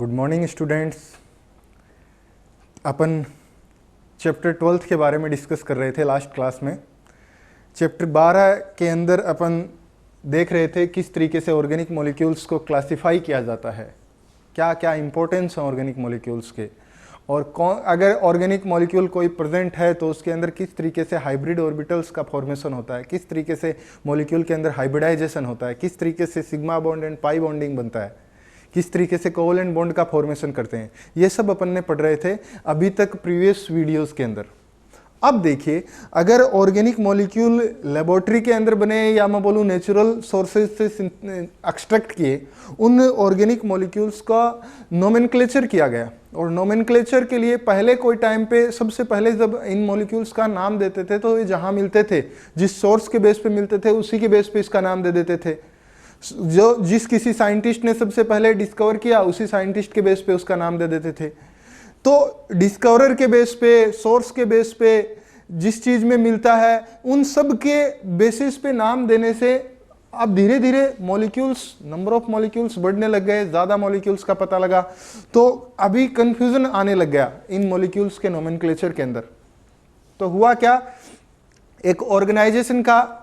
Good morning students. अपन chapter 12 के बारे में डिस्कस कर रहे थे लास्ट क्लास में। चैप्टर 12 के अंदर अपन देख रहे थे किस तरीके से ऑर्गेनिक मॉलिक्यूल्स को क्लासिफाई किया जाता है, क्या क्या इंपॉर्टेंस है ऑर्गेनिक मॉलिक्यूल्स के, और कौन अगर ऑर्गेनिक मॉलिक्यूल कोई प्रेजेंट है तो उसके अंदर किस तरीके से हाइब्रिड ऑर्बिटल्स का फॉर्मेशन होता है, किस तरीके से मॉलिक्यूल के अंदर हाइब्रिडाइजेशन होता है, किस तरीके से sigma bond and pi bonding बनता है, किस तरीके से कोवलेंट बॉन्ड का फॉर्मेशन करते हैं। ये सब अपन ने पढ़ रहे थे अभी तक प्रीवियस वीडियोस के अंदर। अब देखिए, अगर ऑर्गेनिक मॉलिक्यूल लेबोरेटरी के अंदर बने या मैं बोलूँ नेचुरल सोर्सेज से एक्सट्रैक्ट किए, उन ऑर्गेनिक मॉलिक्यूल्स का नोमेनक्लेचर किया गया। और नोमेनक्लेचर के लिए पहले कोई टाइम पे सबसे पहले जब इन मॉलिक्यूल्स का नाम देते थे तो ये जहाँ मिलते थे, जिस सोर्स के बेस पे मिलते थे उसी के बेस पे इसका नाम दे देते थे। जिस किसी साइंटिस्ट ने सबसे पहले डिस्कवर किया उसी साइंटिस्ट के बेस पे उसका नाम दे देते थे। तो डिस्कवरर के बेस पे, सोर्स के बेस पे, जिस चीज में मिलता है उन सब के बेसिस पे नाम देने से अब धीरे धीरे मॉलिक्यूल्स, नंबर ऑफ मॉलिक्यूल्स बढ़ने लग गए, ज्यादा मॉलिक्यूल्स का पता लगा, तो अभी कंफ्यूजन आने लग गया इन मॉलिक्यूल्स के नोमेनक्लेचर के अंदर। तो हुआ क्या, एक ऑर्गेनाइजेशन का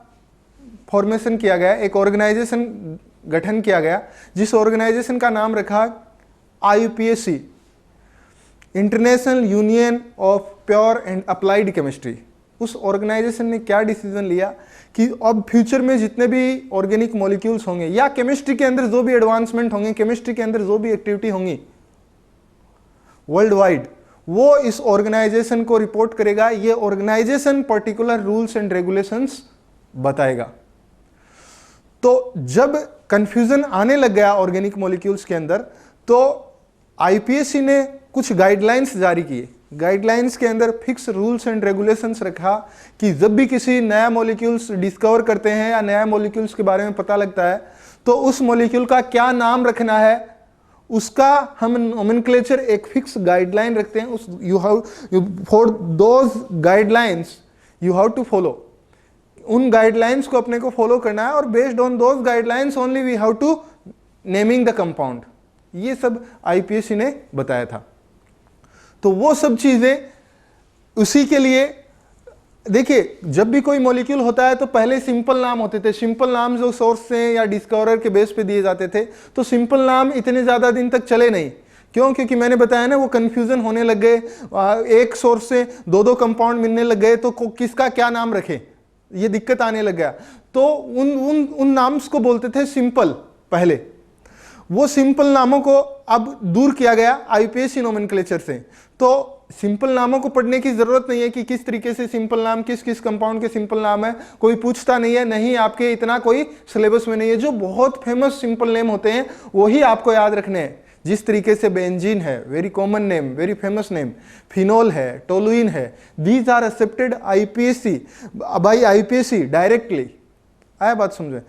फॉर्मेशन किया गया, एक ऑर्गेनाइजेशन गठन किया गया, जिस ऑर्गेनाइजेशन का नाम रखा IUPAC, international union of pure and applied chemistry. उस ऑर्गेनाइजेशन ने क्या डिसीजन लिया कि अब फ्यूचर में जितने भी ऑर्गेनिक मॉलिक्यूल्स होंगे या केमिस्ट्री के अंदर जो भी एडवांसमेंट होंगे, केमिस्ट्री के अंदर जो भी एक्टिविटी होंगी वर्ल्ड वाइड, वो इस ऑर्गेनाइजेशन को रिपोर्ट करेगा। ये organization particular rules and regulations बताएगा। तो जब कंफ्यूजन आने लग गया ऑर्गेनिक मॉलिक्यूल्स के अंदर, तो IUPAC ने कुछ गाइडलाइंस जारी किए। गाइडलाइंस के अंदर फिक्स रूल्स एंड रेगुलेशंस रखा कि जब भी किसी नया मॉलिक्यूल्स डिस्कवर करते हैं या नया मॉलिक्यूल्स के बारे में पता लगता है तो उस मॉलिक्यूल का क्या नाम रखना है, उसका हम नोमेनक्लेचर एक फिक्स गाइडलाइन रखते हैं। उस for those guidelines you have to follow. उन गाइडलाइंस को अपने को फॉलो करना है और based on those guidelines only we have to naming the compound. ये सब IUPAC ने बताया था। तो वो सब चीजें उसी के लिए, देखिए जब भी कोई मॉलिक्यूल होता है तो पहले सिंपल नाम होते थे। सिंपल नाम जो सोर्स से या डिस्कवरर के बेस पे दिए जाते थे, तो सिंपल नाम इतने ज्यादा दिन तक चले नहीं। क्यों? क्योंकि मैंने बताया ना, वो कंफ्यूजन होने लग गए, एक सोर्स से दो कंपाउंड मिलने लग गए, तो किसका क्या नाम रखे, ये दिक्कत आने लग गया। तो उन नाम्स को बोलते थे सिंपल। पहले वो सिंपल नामों को अब दूर किया गया IUPAC नोमेनक्लेचर से। तो सिंपल नामों को पढ़ने की जरूरत नहीं है कि किस तरीके से सिंपल नाम, किस किस कंपाउंड के सिंपल नाम है, कोई पूछता नहीं है, नहीं आपके इतना कोई सिलेबस में नहीं है। जो बहुत फेमस सिंपल नेम होते हैं वही आपको याद रखने हैं। जिस तरीके से बेंजीन है, very common name, very famous name, phenol है, टोलुइन है, these are accepted IUPAC by IUPAC directly. आया बात समझे?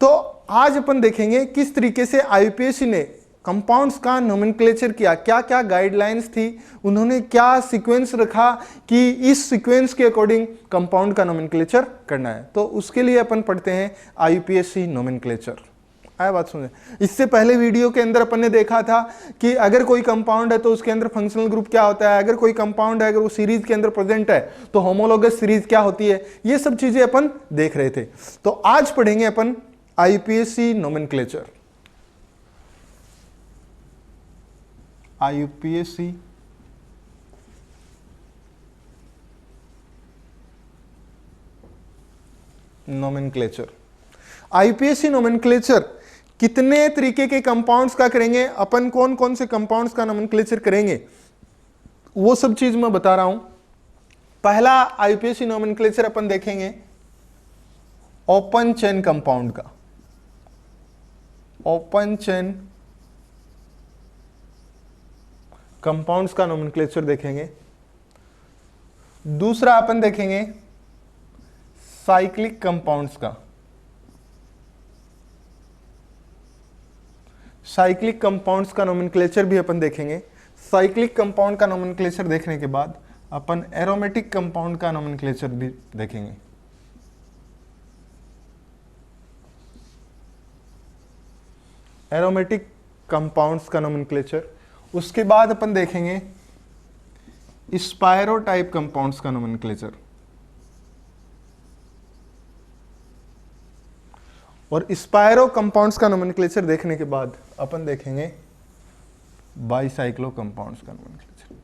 तो आज अपन देखेंगे किस तरीके से IUPAC ने कंपाउंड्स का नोमेनक्लेचर किया, क्या क्या गाइडलाइंस थी, उन्होंने क्या सीक्वेंस रखा कि इस सीक्वेंस के अकॉर्डिंग कंपाउंड का नोमेनक्लेचर करना है। तो उसके लिए अपन पढ़ते हैं IUPAC नोमेनक्लेचर। आया बात समझे? इससे पहले वीडियो के अंदर अपन ने देखा था कि अगर कोई कंपाउंड है तो उसके अंदर फंक्शनल ग्रुप क्या होता है, अगर कोई कंपाउंड है अगर वो सीरीज के अंदर प्रेजेंट है तो होमोलोगस सीरीज क्या होती है, ये सब चीजें अपन देख रहे थे। तो आज पढ़ेंगे अपन IUPAC nomenclature. IUPAC nomenclature. IUPAC nomenclature कितने तरीके के कंपाउंड्स का करेंगे अपन, कौन कौन से कंपाउंड्स का नोमेनक्लेचर करेंगे, वो सब चीज मैं बता रहा हूं। पहला IUPAC नोमेनक्लेचर अपन देखेंगे ओपन चेन कंपाउंड का। ओपन चेन कंपाउंड्स का नोमेनक्लेचर देखेंगे। दूसरा अपन देखेंगे साइक्लिक कंपाउंड्स का। साइक्लिक कंपाउंड्स का नोमेनक्लेचर भी अपन देखेंगे। साइक्लिक कंपाउंड का नोमेनक्लेचर देखने के बाद अपन एरोमेटिक कंपाउंड का नोमेनक्लेचर भी देखेंगे। एरोमेटिक कंपाउंड्स का नोमेनक्लेचर उसके बाद अपन देखेंगे स्पायरो टाइप कंपाउंड्स का नोमेनक्लेचर, और स्पायरो कंपाउंड्स का नोमेनक्लेचर देखने के बाद अपन देखेंगे बाईसाइक्लो कंपाउंड्स का नोमेनक्लेचर।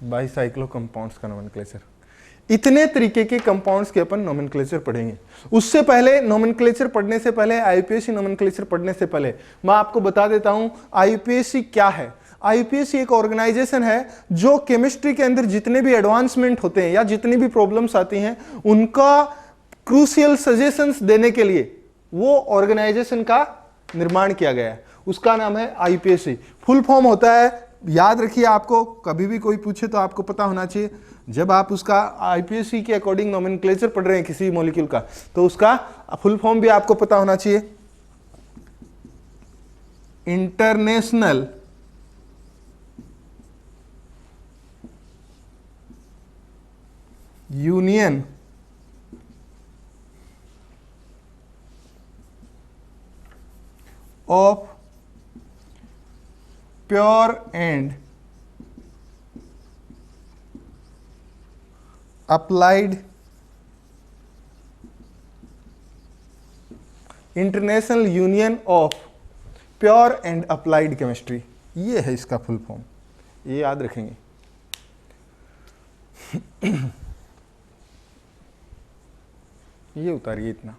बाईसाइक्लो कंपाउंड्स का नोमेनक्लेचर, इतने तरीके के कंपाउंड्स के अपन नोमेनक्लेचर पढ़ेंगे। उससे पहले नोमेनक्लेचर पढ़ने से पहले, आईयूपीएसी नोमेनक्लेचर पढ़ने से पहले मैं आपको बता देता हूं आईयूपीएसी क्या है। आईयूपीएसी एक ऑर्गेनाइजेशन है जो केमिस्ट्री के अंदर जितने भी एडवांसमेंट होते हैं या जितनी भी प्रॉब्लम्स आती हैं उनका क्रूशियल सजेशंस देने के लिए वो ऑर्गेनाइजेशन का निर्माण किया गया है, उसका नाम है आईयूपीएसी। फुल फॉर्म होता है, याद रखिए, आपको कभी भी कोई पूछे तो आपको पता होना चाहिए। जब आप उसका आईयूपीएसी के अकॉर्डिंग नोमेनक्लेचर पढ़ रहे हैं किसी मॉलिक्यूल का, तो उसका फुल फॉर्म भी आपको पता होना चाहिए। International union of pure and applied, international union of pure and applied chemistry, ये है इसका फुल फॉर्म, ये याद रखेंगे। ये उतारिए इतना।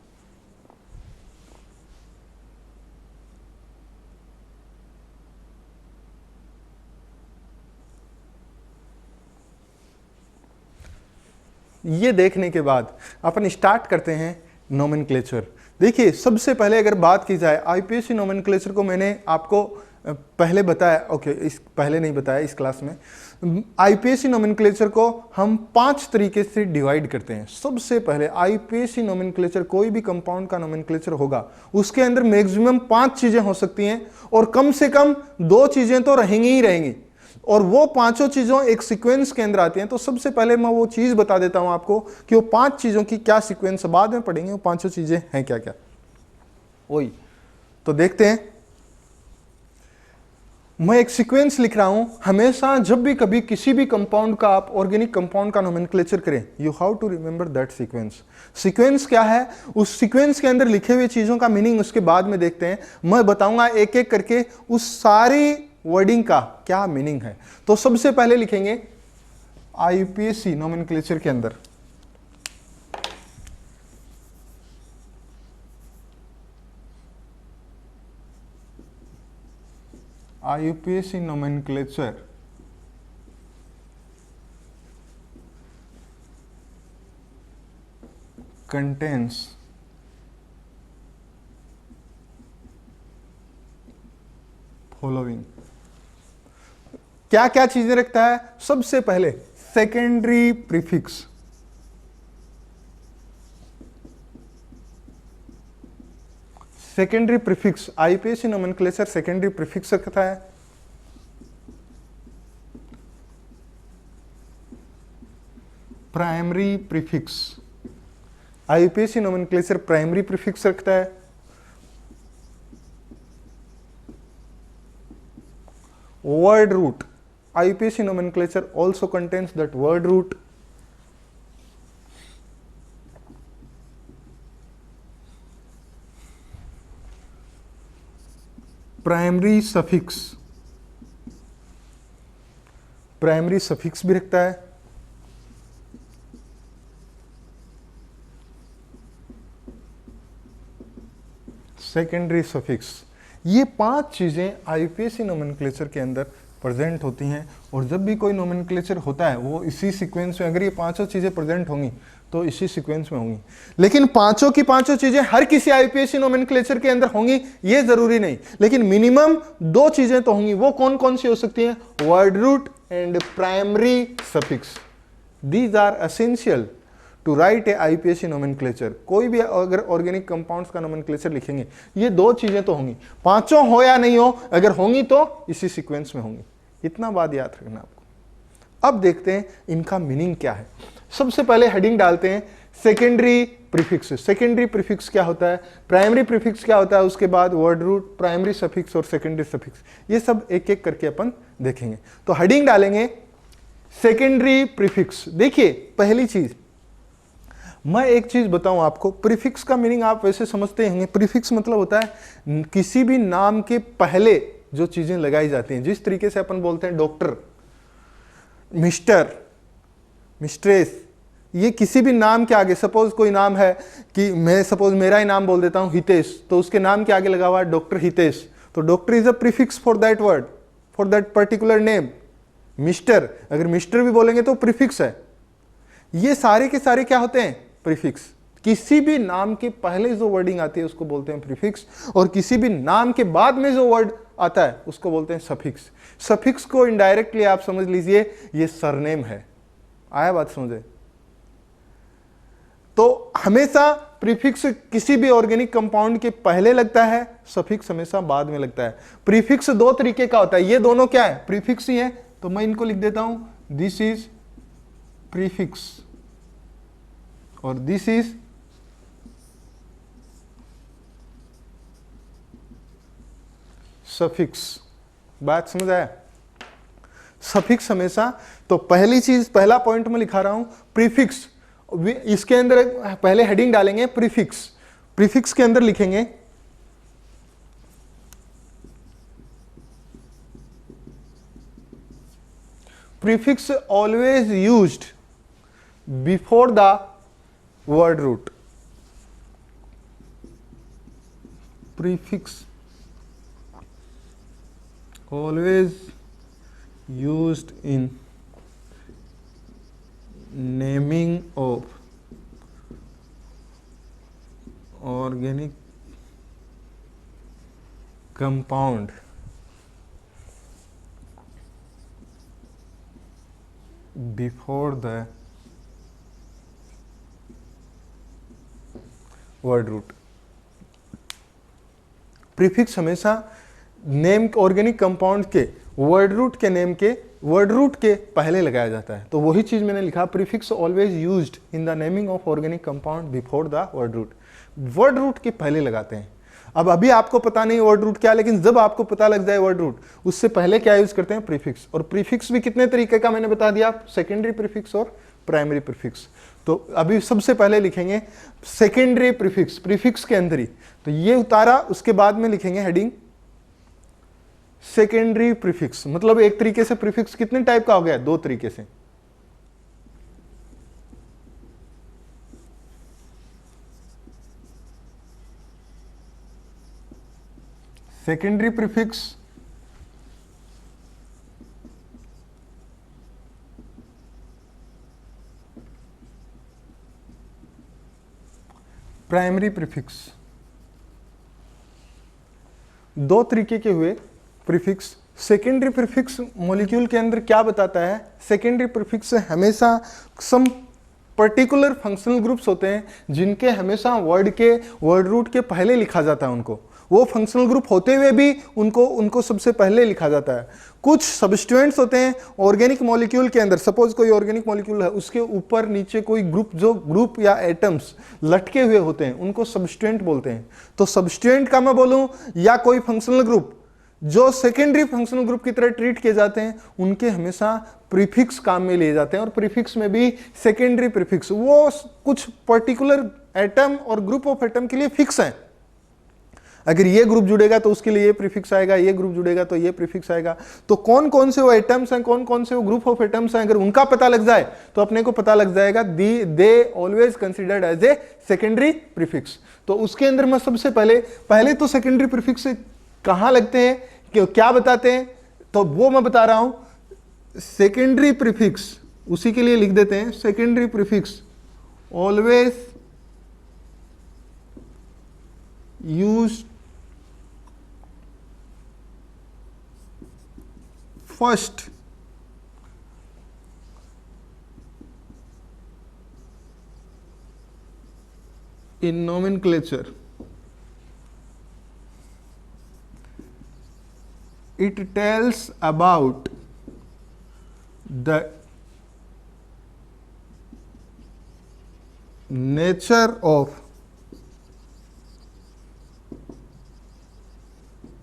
ये देखने के बाद अपन स्टार्ट करते हैं नोमेनक्लेचर। देखिए, सबसे पहले अगर बात की जाए आईयूपीएसी नोमेनक्लेचर को मैंने आपको पहले बताया, ओके, इस पहले नहीं बताया इस क्लास में। आईयूपीएसी नोमेनक्लेचर को हम 5 तरीके से डिवाइड करते हैं। सबसे पहले आईयूपीएसी नोमेनक्लेचर, कोई भी कंपाउंड का नोमेनक्लेचर होगा उसके अंदर मैक्सिमम 5 चीजें हो सकती हैं और कम से कम 2 चीजें तो रहेंगी ही रहेंगी, और वो 5 चीजों एक सीक्वेंस के अंदर आती हैं। तो सबसे पहले मैं वो चीज बता देता हूं आपको कि वो 5 चीजों की क्या सीक्वेंस, बाद में पढ़ेंगे वो 5 चीजें हैं क्या क्या। वही तो देखते हैं। मैं एक सीक्वेंस लिख रहा हूं। हमेशा जब भी कभी किसी भी कंपाउंड का आप ऑर्गेनिक कंपाउंड का नोमेनक्लेचर करें, you have to remember that sequence. Sequence क्या है, उस सीक्वेंस के अंदर लिखे हुए चीजों का मीनिंग उसके बाद में देखते हैं। मैं बताऊंगा एक एक करके उस सारी वर्डिंग का क्या मीनिंग है। तो सबसे पहले लिखेंगे आईयूपीएसी नोमेनक्लेचर के अंदर IUPAC nomenclature contains following। क्या क्या चीजें रखता है? सबसे पहले secondary prefix, secondary prefix IUPAC nomenclature secondary prefix रखता है। Primary prefix IUPAC nomenclature primary prefix रखता है। Word root IUPAC nomenclature also contains that word root। Primary suffix, primary suffix भी रखता है। Secondary suffix. ये 5 चीजें आईयूपीएसी नोमेनक्लेचर के अंदर प्रेजेंट होती हैं, और जब भी कोई नोमेनक्लेचर होता है वो इसी सीक्वेंस में, अगर ये 5 चीजें प्रेजेंट होंगी तो इसी सीक्वेंस में होंगी। लेकिन 5 की 5 चीजें हर किसी आईयूपीएसी नोमेनक्लेचर के अंदर होंगी ये जरूरी नहीं, लेकिन मिनिमम 2 चीजें तो होंगी। वो कौन कौन सी हो सकती हैं? Word root and primary suffix. These are essential to write a IUPAC nomenclature. कोई भी अगर ऑर्गेनिक कंपाउंड्स का नोमेनक्लेचर लिखेंगे ये 2 चीजें तो होंगी। 5 हो या नहीं हो, अगर होंगी तो इसी सीक्वेंस में होंगी। इतना बात याद रखना आपको। अब देखते हैं इनका मीनिंग क्या है। सबसे पहले हेडिंग डालते हैं सेकेंडरी प्रीफिक्स। सेकेंडरी प्रीफिक्स क्या होता है, प्राइमरी प्रीफिक्स क्या होता है, उसके बाद वर्ड रूट, प्राइमरी सफिक्स और सेकेंडरी सफिक्स, ये सब एक एक करके अपन देखेंगे। तो हेडिंग डालेंगे सेकेंडरी प्रीफिक्स। देखिए पहली चीज, मैं एक चीज बताऊं आपको, प्रीफिक्स का मीनिंग आप वैसे समझते होंगे। प्रीफिक्स मतलब होता है किसी भी नाम के पहले जो चीजें लगाई जाती हैं। जिस तरीके से अपन बोलते हैं डॉक्टर, मिस्टर, मिस्ट्रेस, ये किसी भी नाम के आगे, सपोज कोई नाम है कि मैं सपोज मेरा ही नाम बोल देता हूं हितेश, तो उसके नाम के आगे लगा हुआ है डॉक्टर हितेश, तो doctor is a prefix for that word, for that particular name. Mister, अगर मिस्टर भी बोलेंगे तो प्रीफिक्स है। ये सारे के सारे क्या होते हैं, प्रीफिक्स। किसी भी नाम के पहले जो वर्डिंग आती है उसको बोलते हैं प्रीफिक्स, और किसी भी नाम के बाद में जो वर्ड आता है उसको बोलते हैं सफिक्स। सफिक्स को इनडायरेक्टली आप समझ लीजिए ये सरनेम है। आया बात समझे? तो हमेशा प्रीफिक्स किसी भी ऑर्गेनिक कंपाउंड के पहले लगता है, सफिक्स हमेशा बाद में लगता है। प्रीफिक्स दो तरीके का होता है, ये दोनों क्या है, प्रीफिक्स ही है। तो मैं इनको लिख देता हूं, दिस इज प्रीफिक्स और दिस इज सफिक्स। बात समझ आया? सफिक्स हमेशा, तो पहली चीज, पहला पॉइंट में लिखा रहा हूं प्रीफिक्स। इसके अंदर पहले हेडिंग डालेंगे प्रीफिक्स। प्रीफिक्स के अंदर लिखेंगे prefix always used before the word root. Prefix always used in naming of organic compound before the word root। Prefix हमेशा नेम ऑर्गेनिक कंपाउंड के वर्ड रूट के नेम के वर्ड रूट के पहले लगाया जाता है। तो वही चीज मैंने लिखा, prefix always used in the naming of organic compound before the word root. Word root के पहले लगाते हैं। अब अभी आपको पता नहीं वर्ड रूट क्या, लेकिन जब आपको पता लग जाए वर्ड रूट, उससे पहले क्या यूज करते हैं, प्रीफिक्स। और प्रीफिक्स भी कितने तरीके का मैंने बता दिया, सेकेंडरी प्रीफिक्स और प्राइमरी प्रीफिक्स। तो अभी सबसे पहले लिखेंगे सेकेंडरी प्रीफिक्स, प्रीफिक्स के अंदर ही। तो ये उतारा, उसके बाद में लिखेंगे हेडिंग सेकेंडरी प्रीफिक्स। मतलब एक तरीके से प्रीफिक्स कितने टाइप का हो गया, दो तरीके से। Secondary prefix, primary prefix. दो तरीके के हुए प्रीफिक्स। सेकेंडरी प्रीफिक्स मॉलिक्यूल के अंदर क्या बताता है, सेकेंडरी प्रीफिक्स हमेशा सम पर्टिकुलर फंक्शनल ग्रुप्स होते हैं जिनके हमेशा वर्ड रूट के पहले लिखा जाता है। उनको वो फंक्शनल ग्रुप होते हुए भी उनको सबसे पहले लिखा जाता है। कुछ सब्स्टिट्यूएंट्स होते हैं ऑर्गेनिक मॉलिक्यूल के अंदर, सपोज कोई ऑर्गेनिक मॉलिक्यूल है, उसके ऊपर नीचे कोई ग्रुप या एटम्स लटके हुए होते हैं, उनको सब्स्टिट्यूएंट बोलते हैं। तो सब्स्टिट्यूएंट का मैं बोलूं या कोई फंक्शनल ग्रुप जो सेकेंडरी फंक्शनल ग्रुप की तरह ट्रीट किए जाते हैं, उनके हमेशा प्रीफिक्स काम में लिए जाते हैं। और प्रीफिक्स में भी सेकेंडरी प्रीफिक्स वो कुछ पर्टिकुलर एटम और ग्रुप ऑफ एटम के लिए फिक्स है। अगर ये ग्रुप जुड़ेगा तो उसके लिए ये प्रीफिक्स आएगा, ये ग्रुप जुड़ेगा तो ये प्रीफिक्स आएगा। तो कौन कौन से वो एटम्स हैं, कौन कौन से वो ग्रुप ऑफ एटम्स हैं, अगर उनका पता लग जाए तो अपने को पता लग जाएगा they always considered as a secondary prefix. तो उसके अंदर मैं सबसे पहले तो सेकेंडरी प्रीफिक्स कहां लगते हैं, क्या बताते हैं, तो वो मैं बता रहा हूं। सेकेंडरी प्रीफिक्स उसी के लिए लिख देते हैं, secondary prefix always used first in nomenclature. It tells about the nature of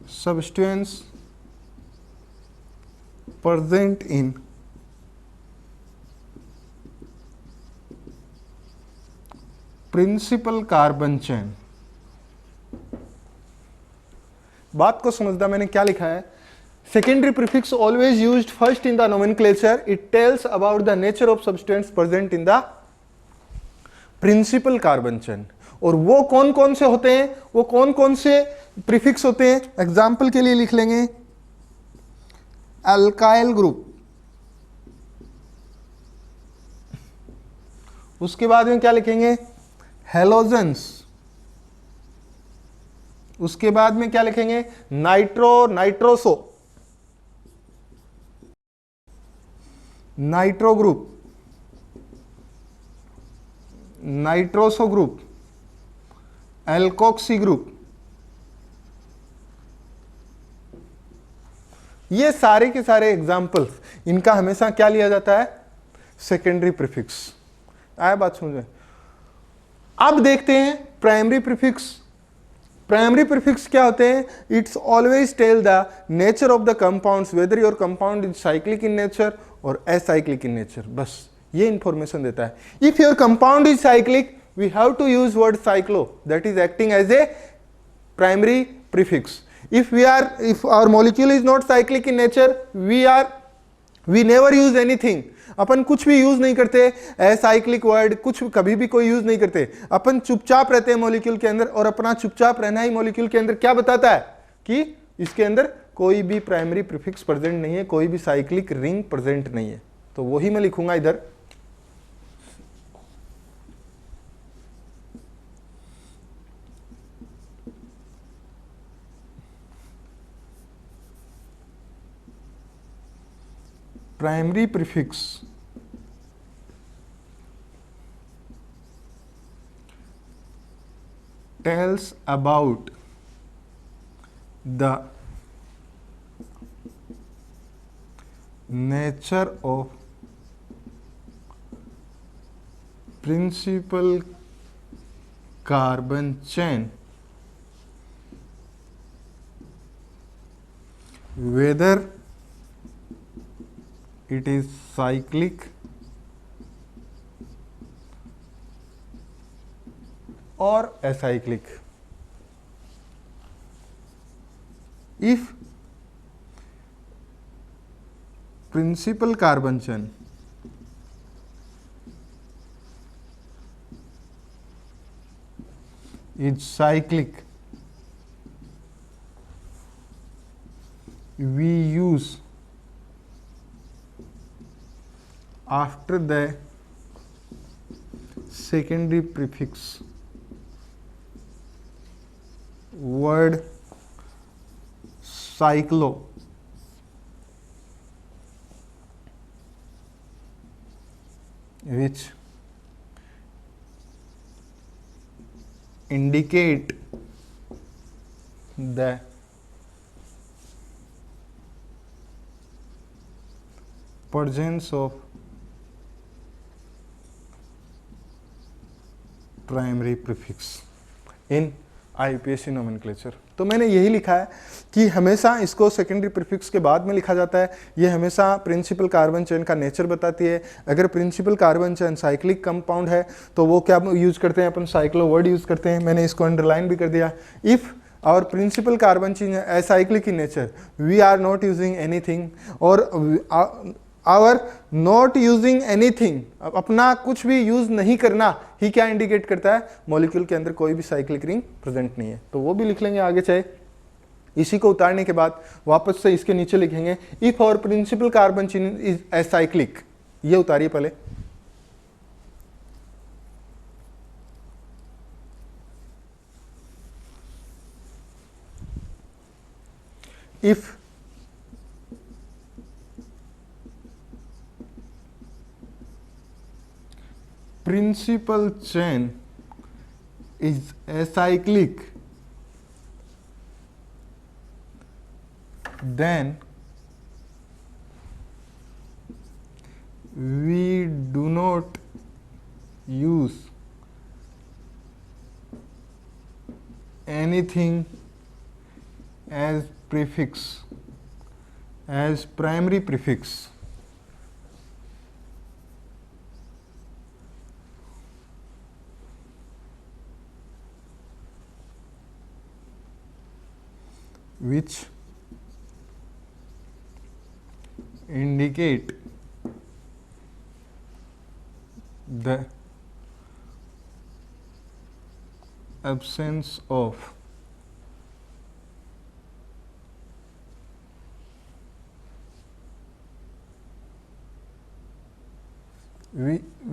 substance present in principal carbon chain। बात को समझना, मैंने क्या लिखा है, secondary prefix always used first in the nomenclature, it tells about the nature of substance present in the principal carbon chain। और वो कौन कौन से होते हैं, वो कौन कौन से प्रीफिक्स होते हैं, एग्जाम्पल के लिए लिख लेंगे अल्काइल ग्रुप, उसके बाद में क्या लिखेंगे हेलोजेंस, उसके बाद में क्या लिखेंगे nitroso nitro group, nitroso group, alkoxy group. ये सारे के सारे एग्जाम्पल्स, इनका हमेशा क्या लिया जाता है, सेकेंडरी प्रीफिक्स। आया बात समझ? अब देखते हैं प्राइमरी प्रीफिक्स। प्राइमरी प्रीफिक्स क्या होते हैं, it's always tell the nature of the compounds, whether your compound is cyclic in nature और असाइक्लिक इन नेचर, बस ये इंफॉर्मेशन देता है। If your compound is cyclic we have to use word cyclo, that is acting as a primary prefix. If our molecule is not cyclic in nature, we never use anything, अपन कुछ भी use नहीं करते, acyclic word कुछ कभी भी कोई use नहीं करते, अपन चुपचाप रहते हैं मॉलिक्यूल के अंदर, और अपना चुपचाप रहना ही मॉलिक्यूल के अंदर क्या बताता है कि इसके अंदर कोई भी प्राइमरी प्रीफिक्स प्रेजेंट नहीं है, कोई भी साइक्लिक रिंग प्रेजेंट नहीं है। तो वही मैं लिखूंगा इधर, primary prefix tells about the nature of principal carbon chain, whether it is cyclic or acyclic। If principal carbon chain is cyclic, we use after the secondary prefix word cyclo, which indicate the presence of primary prefix in IPSC nomenclature. तो मैंने यही लिखा है कि हमेशा इसको secondary prefix के बाद में लिखा जाता है। ये हमेशा प्रिंसिपल कार्बन चेन का नेचर बताती है। अगर principal carbon chain cyclic compound है तो वो क्या यूज करते हैं, अपन साइक्लो वर्ड यूज करते हैं। मैंने इसको अंडरलाइन भी कर दिया। If our principal carbon chain is acyclic in nature, we are not using anything, और our not using anything, अपना कुछ भी यूज नहीं करना ही क्या इंडिकेट करता है, मॉलिक्यूल के अंदर कोई भी साइक्लिक रिंग प्रेजेंट नहीं है। तो वो भी लिख लेंगे आगे चाहे। इसी को उतारने के बाद वापस से इसके नीचे लिखेंगे इफ और principal carbon chain is acyclic, ये उतारिए पहले। if principal chain is acyclic, then we do not use anything as prefix, as primary prefix, which indicate the absence of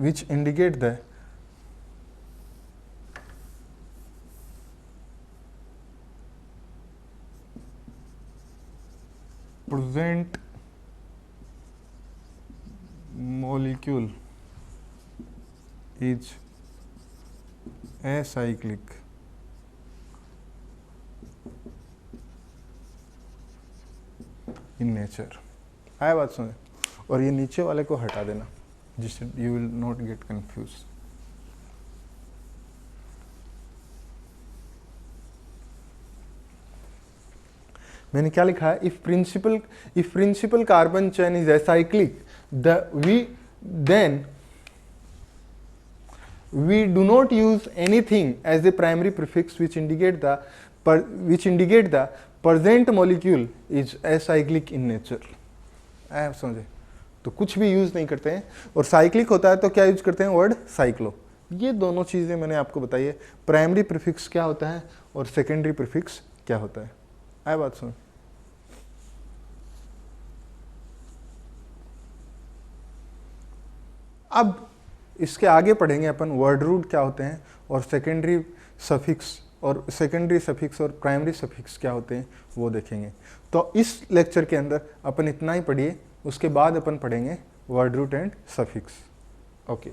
which indicate the present molecule is acyclic. In nature. आया बात समझ? और ये नीचे वाले को हटा देना जिससे you will not get confuse. मैंने क्या लिखा है? If principal carbon chain is acyclic then we do not use anything as a primary prefix which indicate the present molecule is acyclic in nature। आप समझे? तो कुछ भी यूज नहीं करते हैं, और साइक्लिक होता है तो क्या यूज करते हैं? Word cyclo. ये दोनों चीजें मैंने आपको बताई है, प्राइमरी प्रीफिक्स क्या होता है और सेकेंडरी प्रीफिक्स क्या होता है। आया बात सुन? अब इसके आगे पढ़ेंगे अपन वर्ड रूट क्या होते हैं और सेकेंडरी सफिक्स और प्राइमरी सफिक्स क्या होते हैं वो देखेंगे। तो इस लेक्चर के अंदर अपन इतना ही पढ़िए, उसके बाद अपन पढ़ेंगे word root and suffix. Okay.